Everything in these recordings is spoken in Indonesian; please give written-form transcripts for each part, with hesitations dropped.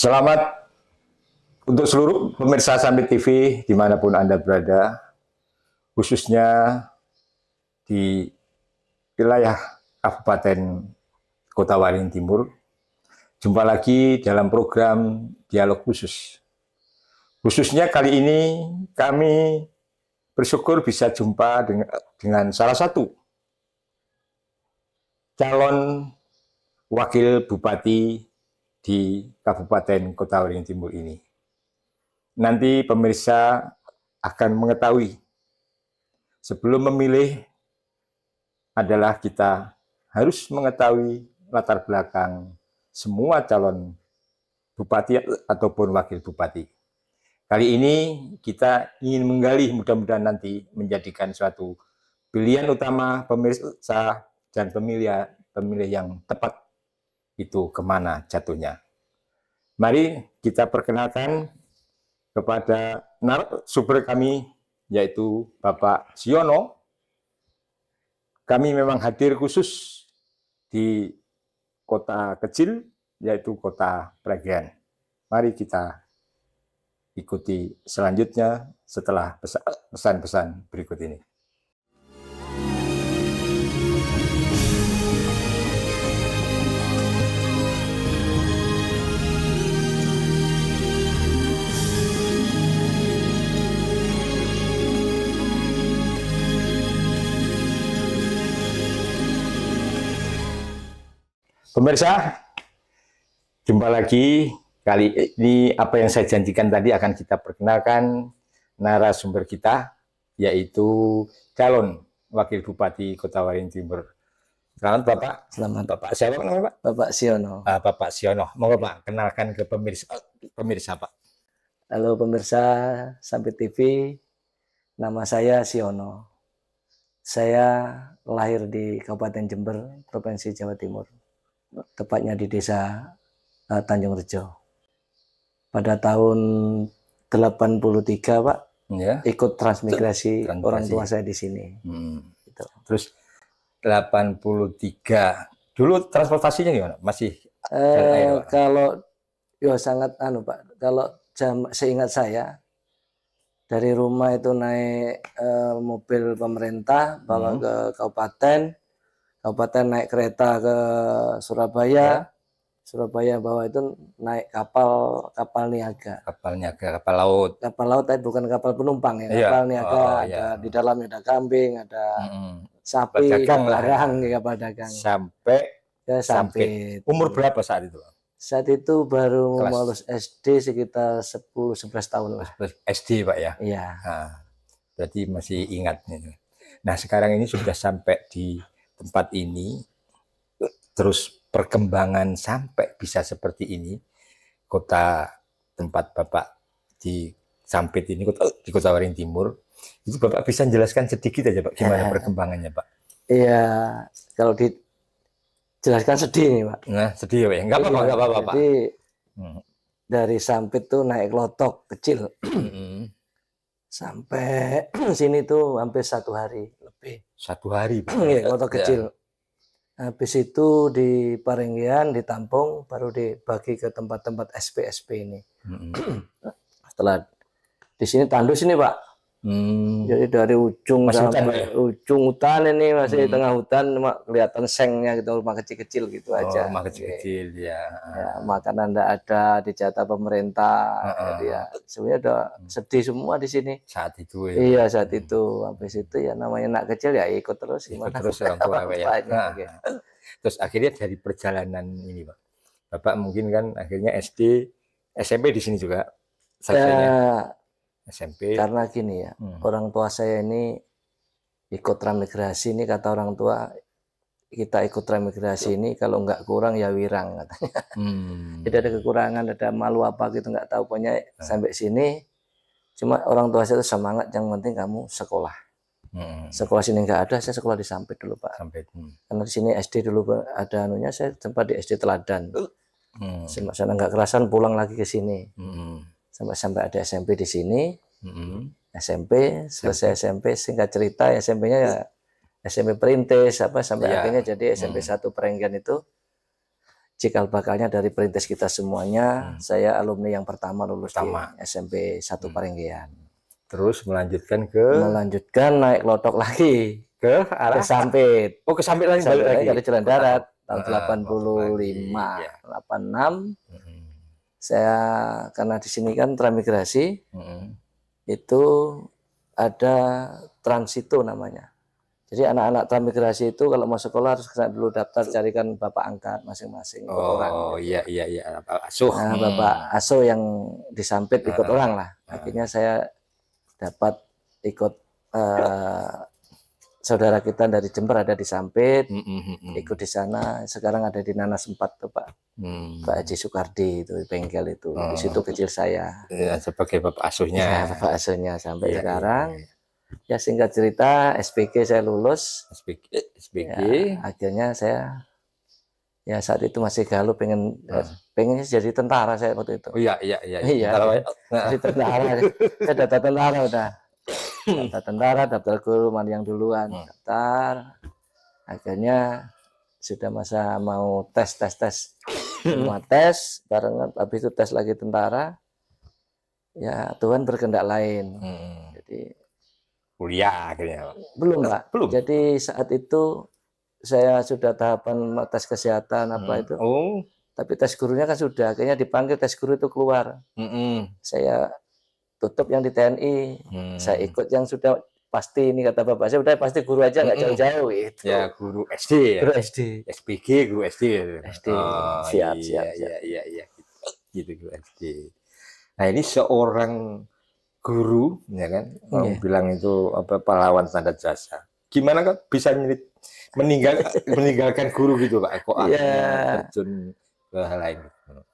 Selamat untuk seluruh pemirsa Sambit TV dimanapun Anda berada, khususnya di wilayah Kabupaten Kota Waringin Timur. Jumpa lagi dalam program Dialog Khusus. Khususnya kali ini kami bersyukur bisa jumpa dengan salah satu calon wakil bupati di Kabupaten Kota Waringin Timur ini. Nanti pemirsa akan mengetahui, sebelum memilih adalah kita harus mengetahui latar belakang semua calon bupati ataupun wakil bupati. Kali ini kita ingin menggali, mudah-mudahan nanti menjadikan suatu pilihan utama pemirsa dan pemilih yang tepat itu kemana jatuhnya. Mari kita perkenalkan kepada narasumber kami, yaitu Bapak Siono. Kami memang hadir khusus di kota kecil, yaitu Kota Pragian. Mari kita ikuti selanjutnya setelah pesan-pesan berikut ini. Pemirsa, jumpa lagi. Kali ini apa yang saya janjikan tadi akan kita perkenalkan narasumber kita, yaitu calon wakil bupati Kota Waringin Timur. Selamat Bapak. Selamat. Bapak siapa namanya Pak? Bapak Siono. Bapak Siono. Mau Pak kenalkan ke pemirsa Pak. Halo pemirsa Sambit TV, nama saya Siono. Saya lahir di Kabupaten Jember, Provinsi Jawa Timur. Tepatnya di desa Tanjung Rejo. Pada tahun 83 Pak, ya, ikut transmigrasi orang tua saya di sini. Gitu. Terus 83, dulu transportasinya gimana? Masih air, Pak? Kalau ya sangat Pak, kalau seingat saya dari rumah itu naik mobil pemerintah bawa ke kabupaten naik kereta ke Surabaya, Surabaya bawa itu naik kapal niaga. Kapal laut. Kapal laut tapi bukan kapal penumpang ya, kapal niaga. Ada di dalamnya ada kambing, ada sapi, barang, kapal dagang. Sampai ke Sampit. Umur berapa saat itu? Saat itu baru lulus SD sekitar 10-11 tahun lah. SD Pak ya? Iya. Nah, berarti masih ingat. Nah sekarang ini sudah sampai di tempat ini, terus perkembangan sampai bisa seperti ini, kota tempat Bapak di Sampit ini, di Kota Waringin Timur, itu Bapak bisa menjelaskan sedikit aja Pak, gimana perkembangannya Pak? Iya, kalau dijelaskan sedih nih Pak. Nah sedih ya, nggak apa-apa Pak. Jadi dari Sampit tuh naik klotok kecil, sampai sini tuh hampir 1 hari lebih. 1 hari Pak? Iya, klotok kecil. Habis itu di Parenggian ditampung, baru dibagi ke tempat-tempat SP ini. Setelah di sini tandus ini Pak. Jadi dari ujung sampai ujung hutan ini masih tengah hutan, cuma kelihatan sengnya gitu, rumah kecil-kecil gitu aja. Rumah kecil-kecil ya. Makanan enggak ada, dijatah pemerintah. Jadi ya sebenarnya udah sedih semua di sini. Saat itu ya. Iya saat itu. Habis itu ya namanya anak kecil ya ikut terus gimana. Terus orang tua ya. Terus akhirnya dari perjalanan ini Pak, Bapak mungkin kan akhirnya SD, SMP di sini juga selesainya. SMP. Karena gini ya, orang tua saya ini ikut transmigrasi ini, kata orang tua, kita ikut transmigrasi ini kalau nggak kurang ya wirang katanya. Jadi ada kekurangan, ada malu apa gitu nggak tahu, pokoknya sampai sini. Cuma orang tua saya itu semangat, yang penting kamu sekolah. Sekolah sini nggak ada, saya sekolah di Sampit dulu Pak. Karena di sini SD dulu ada anunya, saya sempat di SD Teladan. Sana nggak kerasan pulang lagi ke sini. Sampai ada SMP di sini. SMP, selesai SMP, singkat cerita SMP-nya ya SMP Perintis sampai akhirnya jadi SMP 1 Perenggian itu. cikal bakalnya dari perintis kita semuanya. Saya alumni yang pertama lulus di SMP 1 Parenggean. Terus melanjutkan naik lotok lagi ke arah Sampit. Oh, ke Sampit lagi, balik lagi dari Jalan Darat tahun 85, 86. Saya karena di sini kan transmigrasi, itu ada transito namanya. Jadi anak-anak transmigrasi itu kalau mau sekolah harus dulu daftar, carikan bapak angkat masing-masing ikut orang. Oh iya, bapak asuh. Nah, bapak asuh yang di Sampit ikut orang lah. Akhirnya saya dapat ikut saudara kita dari Jember ada di Sampit, ikut di sana. Sekarang ada di Nanas 4 tuh Pak. Pak Haji Soekardi itu bengkel itu. Di situ kecil saya. Ya, sebagai bapak asuhnya. Ya, bapak asuhnya sampai sekarang. Ya singkat cerita SPG saya lulus. SPG. Ya, akhirnya saya ya saat itu masih galau pengennya jadi tentara saya waktu itu. Oh iya. Jadi tentara. Saya daftar tentara udah. Daftar tentara, daftar guru mana yang duluan. Daftar. Akhirnya sudah masa mau tes. Semua tes barengan, habis itu tes lagi tentara. Ya Tuhan berkehendak lain. Jadi kuliah akhirnya. Belum Pak. Belum. Jadi saat itu saya sudah tahapan tes kesehatan apa itu. Tapi tes gurunya kan sudah. Akhirnya dipanggil tes guru itu keluar. Saya tutup yang di TNI. Saya ikut yang sudah pasti ini kata bapak saya udah pasti guru aja nggak jauh-jauh itu. Ya guru SD. Guru SD. SPG guru SD. SD. Siap. Iya. Gitu guru SD. Nah ini seorang guru, ya kan, bilang itu apa pahlawan tanda jasa. Gimana kan bisa meninggalkan guru gitu Pak? Kok akhirnya terjun ke hal lain?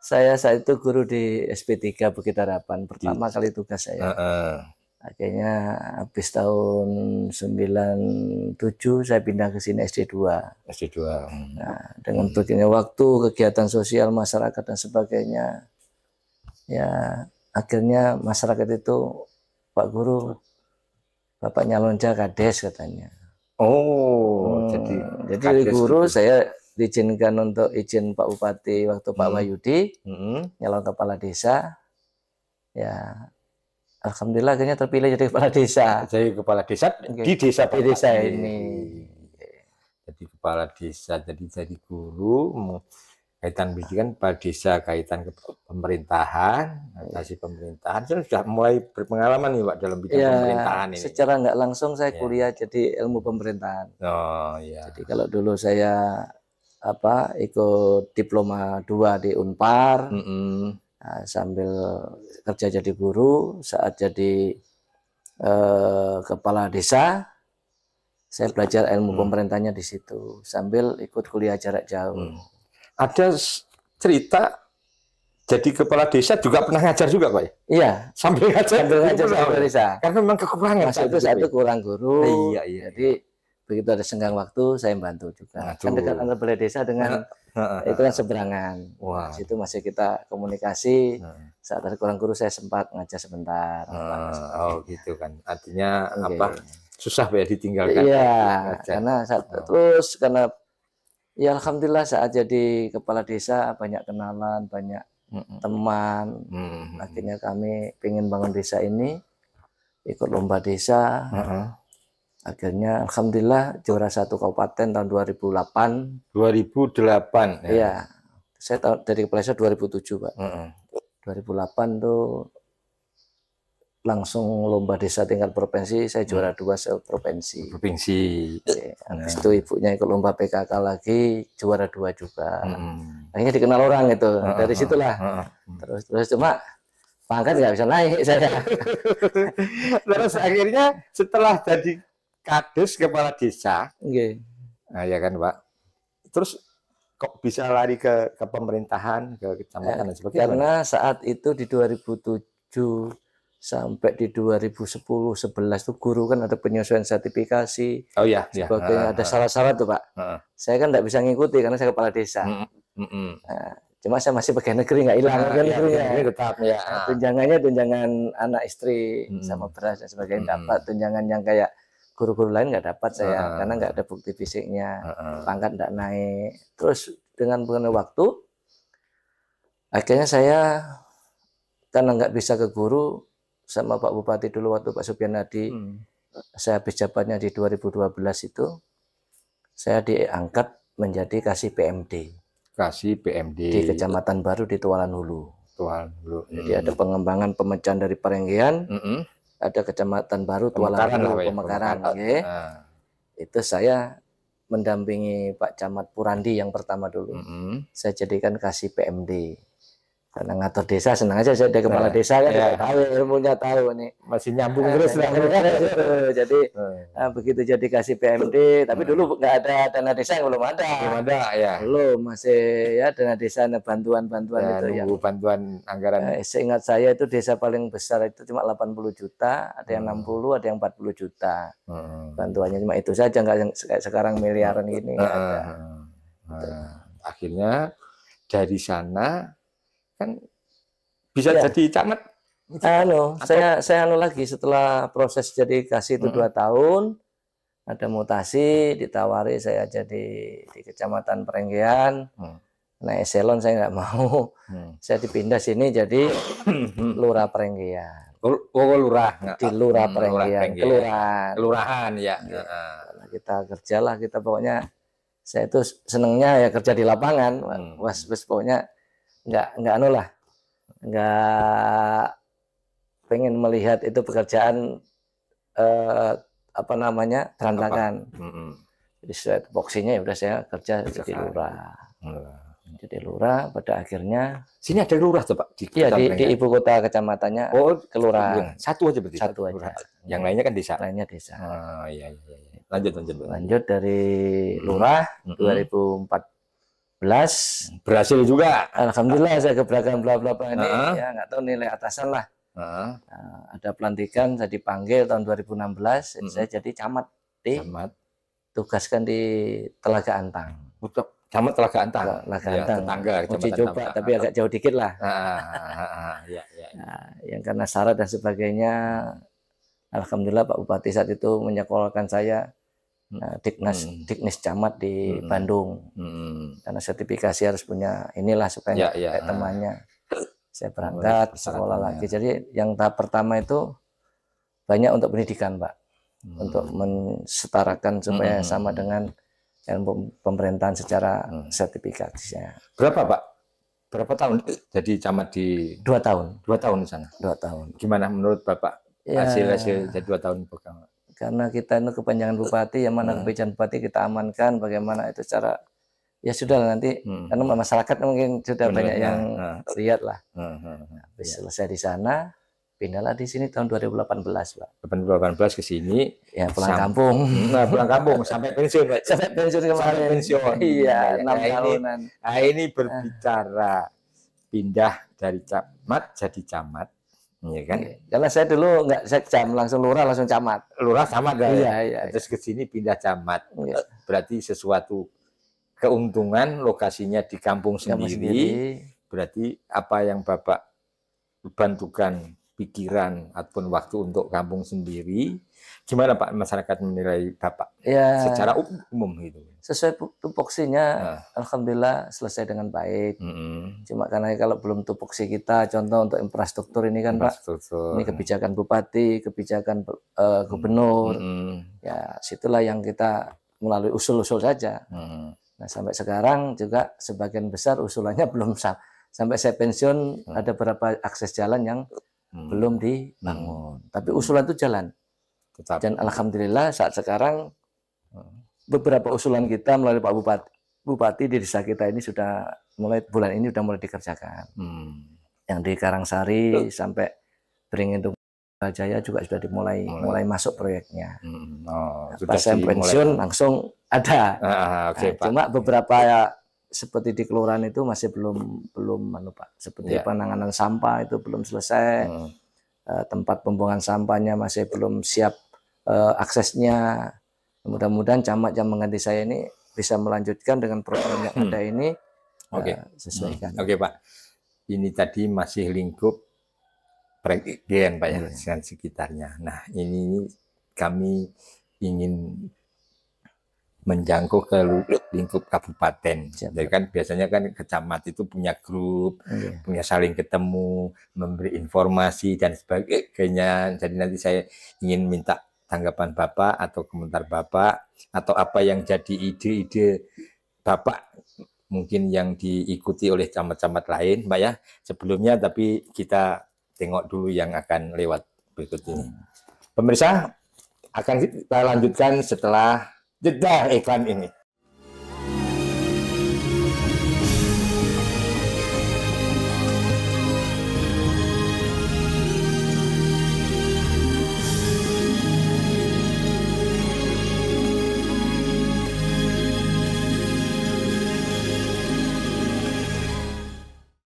Saya saat itu guru di SP3 Bukit Harapan, pertama kali tugas saya. Akhirnya habis tahun 97 saya pindah ke sini SD2. Nah, dengan berjalannya waktu, kegiatan sosial masyarakat dan sebagainya, ya akhirnya masyarakat itu Pak Guru, Bapak Nyalonja Kades katanya. Jadi guru itu. Saya diizinkan untuk izin Pak Bupati waktu Pak Wahyudi, nyalon kepala desa. Ya, alhamdulillah akhirnya terpilih jadi kepala desa. Jadi kepala desa di desa ini. Jadi kepala desa, jadi guru. Kaitan pendidikan pada desa, kaitan ke pemerintahan, atasi pemerintahan, saya sudah mulai berpengalaman nih Pak dalam bidang pemerintahan ini. Secara nggak langsung saya kuliah jadi ilmu pemerintahan. Jadi kalau dulu saya ikut diploma 2 di Unpar, sambil kerja jadi guru, saat jadi kepala desa, saya belajar ilmu pemerintahnya di situ, sambil ikut kuliah jarak jauh. Ada cerita jadi kepala desa juga pernah ngajar juga Pak? Iya. Sambil ngajar kepala desa. Karena memang kekurangan. Satu kurang guru. Iya. Jadi begitu ada senggang waktu saya bantu juga. Kan dekat antara balai desa dengan itu kan seberangan. Situ masih kita komunikasi. Saat ada kurang guru saya sempat ngajar sebentar. Gitu kan. Artinya susah ya ditinggalkan. Iya. Karena karena ya alhamdulillah saat jadi kepala desa banyak kenalan, banyak teman. Akhirnya kami ingin bangun desa ini, ikut lomba desa. Akhirnya alhamdulillah juara 1 kabupaten tahun 2008. 2008 ya. Iya. Saya dari kepala desa 2007 Pak. 2008 tuh langsung lomba desa tingkat provinsi, saya juara 2 se-provinsi. Habis itu ibunya ikut lomba PKK lagi, juara 2 juga. Akhirnya dikenal orang itu, dari situlah. Terus cuma pangkat nggak bisa naik saya. Terus akhirnya setelah jadi kades kepala desa, nah, ya kan Pak. Terus kok bisa lari ke pemerintahan, ke kecamatan dan sebagainya? Karena saat itu di 2007 sampai di 2010-11 tuh guru kan ada penyesuaian sertifikasi. Sebagainya ada syarat-syarat tuh Pak. Saya kan nggak bisa ngikuti karena saya kepala desa. Cuma saya masih pegawai negeri nggak hilang kan tetap ya. Tunjangannya tunjangan anak istri sama beras dan sebagainya dapat. Tunjangan yang kayak guru-guru lain nggak dapat saya karena nggak ada bukti fisiknya. Pangkat nggak naik. Terus dengan waktu Akhirnya saya karena nggak bisa ke guru sama Pak Bupati dulu waktu Pak Supian Hadi, saya habis jabatnya di 2012 itu, saya diangkat menjadi kasih PMD. Kasih PMD. Di Kecamatan Baru di Tualan Hulu. Tualan Hulu. Jadi ada pengembangan pemecahan dari Parenggian, ada Kecamatan Baru Tualan Hulu, Pemekaran. Itu saya mendampingi Pak Camat Purandi yang pertama dulu. Saya jadikan kasih PMD. Karena ngatur desa senang aja, saya ada kepala desa kan, tahu ilmunya, tahu nih. Masih nyambung terus lah. Jadi begitu jadi kasih PMD, tapi dulu nggak ada dana desa, yang belum ada. Belum ada ya. Belum, masih ya dana desa, bantuan-bantuan ya, itu yang bantuan anggaran. Seingat saya itu desa paling besar itu cuma 80 juta, ada yang 60, ada yang 40 juta. Bantuannya cuma itu saja, nggak kayak sekarang miliaran gini. Akhirnya dari sana kan bisa jadi camat. Saya lagi setelah proses jadi kasih itu 2 tahun, ada mutasi, ditawari saya jadi di Kecamatan Parenggian. Nah, eselon saya nggak mau, saya dipindah sini jadi Lurah Parenggian. Lurah di Lurah Parenggian, kelurahan ya. Kita kerjalah, kita pokoknya saya itu senengnya ya kerja di lapangan, was pokoknya nggak pengen melihat itu pekerjaan berantakan. Jadi sesuai tupoksinya ya udah saya kerja jadi lurah. Jadi lurah, pada akhirnya sini ada lurah tuh Pak? Di ibu kota kecamatannya. Kelurahan. Satu aja berarti. Satu aja. Yang lainnya kan desa. Lainnya desa. Iya. Lanjut dari lurah 2014. Berhasil juga. Alhamdulillah saya gebrakan bla ini ya nggak tahu nilai atasan lah. Ada pelantikan, saya dipanggil tahun 2016, saya jadi camat. Tugaskan di Telaga Antang. Camat Telaga Antang. Tetangga. Uji coba tapi agak jauh dikit lah. Yang karena syarat dan sebagainya, alhamdulillah Pak Bupati saat itu menyekolahkan saya Diknis Camat di Bandung. Karena sertifikasi harus punya inilah supaya kayak temannya. Saya berangkat sekolah lagi. Jadi yang tahap pertama itu banyak untuk pendidikan, Pak. Untuk mensetarakan supaya sama dengan pemerintahan secara sertifikasinya. Berapa Pak? Berapa tahun jadi camat di 2 tahun. 2 tahun di sana. 2 tahun. Gimana menurut Bapak hasil jadi 2 tahun pertama? Karena kita itu kepanjangan bupati, yang mana kebijakan bupati kita amankan, bagaimana itu cara, ya sudah nanti, karena masyarakat mungkin sudah banyak yang lihat lah. Habis selesai di sana, pindahlah di sini tahun 2018, Pak. 2018 ke sini. Ya pulang kampung. Pulang kampung sampai pensiun, Pak. Sampai pensiun kemarin. Pensiun. Iya, 6 tahunan. Ini berbicara pindah dari camat jadi camat. Iya kan? Karena saya dulu nggak sekjam, langsung lurah, langsung camat. Lurah camat kan? Iya. Terus ke sini pindah camat. Berarti sesuatu keuntungan, lokasinya di kampung sendiri. Berarti apa yang Bapak bantukan pikiran ataupun waktu untuk kampung sendiri, gimana Pak masyarakat menilai Bapak secara umum gitu? Sesuai tupoksinya, alhamdulillah selesai dengan baik. Cuma karena kalau belum tupoksi kita, contoh untuk infrastruktur ini kan Pak, ini kebijakan bupati, kebijakan gubernur, ya situlah yang kita melalui usul-usul saja. Nah sampai sekarang juga sebagian besar usulannya belum sampai saya pensiun, ada beberapa akses jalan yang belum dibangun, tapi usulan itu jalan. Dan alhamdulillah saat sekarang beberapa usulan kita melalui Pak Bupati di desa kita ini sudah mulai bulan ini sudah mulai dikerjakan. Yang di Karangsari sampai Beringin Jaya juga sudah mulai masuk proyeknya. Pas saya pensiun langsung ada. Cuma beberapa seperti di kelurahan itu masih belum Pak. Seperti penanganan sampah itu belum selesai. Tempat pembuangan sampahnya masih belum siap aksesnya. Mudah-mudahan camat yang mengganti saya ini bisa melanjutkan dengan program yang ada ini. Sesuaikan. Oke Pak, ini tadi masih lingkup Parenggian Pak ya, dengan sekitarnya. Nah ini kami ingin menjangkau ke lingkup kabupaten. Jadi kan biasanya kan kecamatan itu punya grup, punya saling ketemu, memberi informasi dan sebagainya. Jadi nanti saya ingin minta tanggapan Bapak atau komentar Bapak atau apa yang jadi ide-ide Bapak mungkin yang diikuti oleh camat-camat lain, Mbak ya. Sebelumnya tapi kita tengok dulu yang akan lewat berikut ini. Pemirsa, akan kita lanjutkan setelah jeda iklan ini.